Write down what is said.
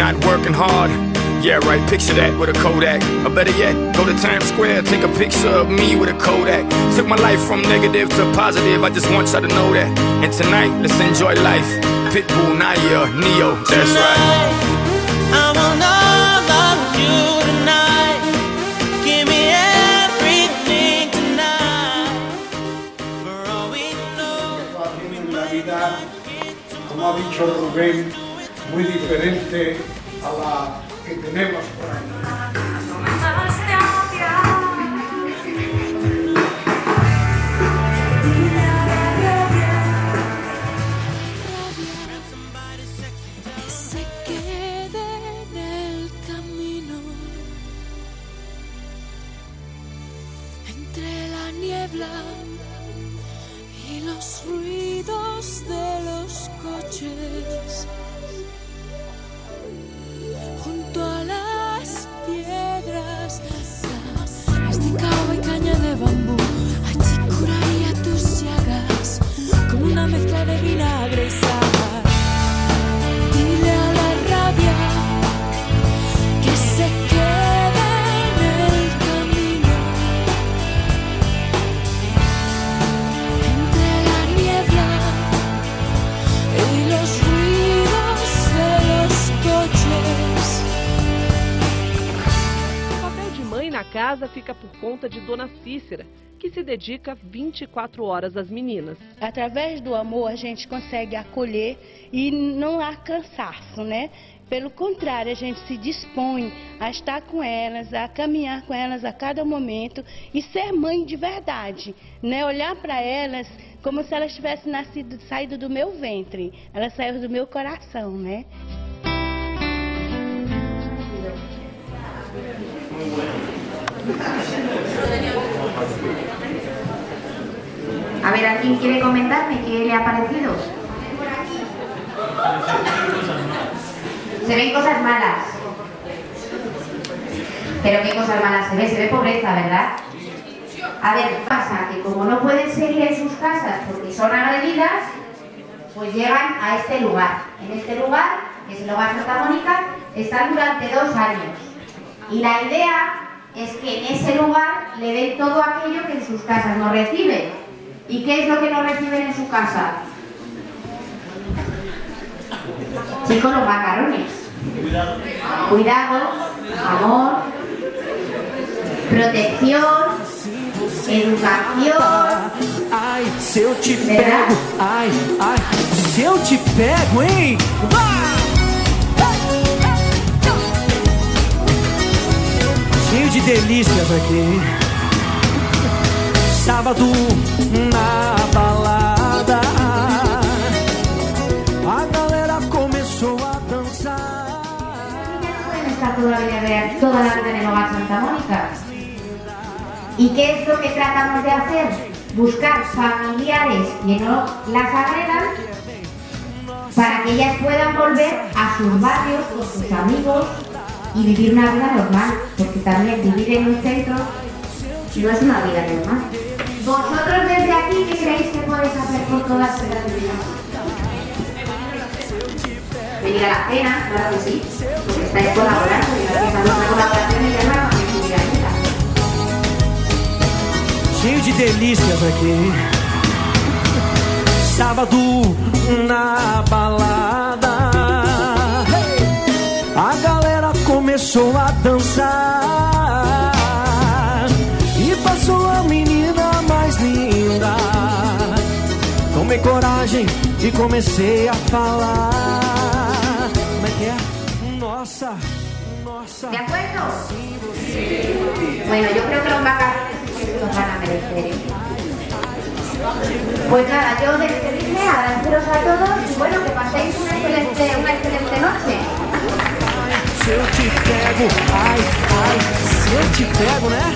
not working hard. Yeah, right, picture that with a Kodak. Or better yet, go to Times Square, take a picture of me with a Kodak. Took my life from negative to positive, I just want y'all to know that. And tonight, let's enjoy life. Pitbull, Naya, Neo, that's right. I want all of you tonight. Give me everything tonight. For all we know. Una vida, como ha dicho Rubén, muy diferente a la que tenemos por ahí. Se quede en el camino, entre la niebla y los ruidos de los coches. Junto a las piedras, masticaba y caña de bambú, achicuraría tus llagas con una mezcla de vinagre y sal. Dile a la rabia que se quede en el camino, entre la niebla y los ruidos de los coches. O papel de mãe na casa fica por conta de Dona Cícera, que se dedica 24 horas às meninas. Através do amor a gente consegue acolher e não há cansaço, né? Pelo contrário, a gente se dispõe a estar com elas, a caminhar com elas a cada momento e ser mãe de verdade, né? Olhar para elas como se elas tivessem saído do meu ventre, elas saíram do meu coração, né? A ver, ¿alguien quiere comentarme qué le ha parecido? Se ven cosas malas. ¿Pero qué cosas malas se ve? Se ve pobreza, ¿verdad? A ver, pasa que como no pueden seguir en sus casas porque son agredidas, pues llegan a este lugar. En este lugar, que es el Hogar Santa Mónica, están durante 2 años. Y la idea es que en ese lugar le den todo aquello que en sus casas no reciben. ¿Y qué es lo que no reciben en su casa? Chicos, los macarrones. Cuidado, amor, protección, educación. Ai, se eu te pego, ai, ai, se eu te pego, hein? Cheio de delícias aqui. Sábado na balada, a galera começou a dançar. Pueden estar toda la vida en el Hogar Santa Mónica. ¿Y qué es lo que tratamos de hacer? Buscar familiares que no las agredan para que ellas puedan volver a sus barrios con sus amigos y vivir una vida normal, porque también vivir en un centro no es una vida normal. ¿Vosotros desde aquí qué creéis que podéis hacer por todas estas vidas? Venir a la cena, claro que sí, porque estáis colaborando y gracias a nuestra colaboración ya no vamos a vivir la vida. Cheio de delícias aqui. Sábado na balada, a galera começou a dançar e passou a menina mais linda. Tomei coragem e comecei a falar. Como é que é? Nossa, nossa. ¿De acuerdo? Sí. Bueno, yo creo que los macarrones los van a merecer. Pues nada, yo despedirme, agradeceros a todos y bueno, que paséis una excelente noche. Se eu te pego, ai, ai, se eu te pego, né?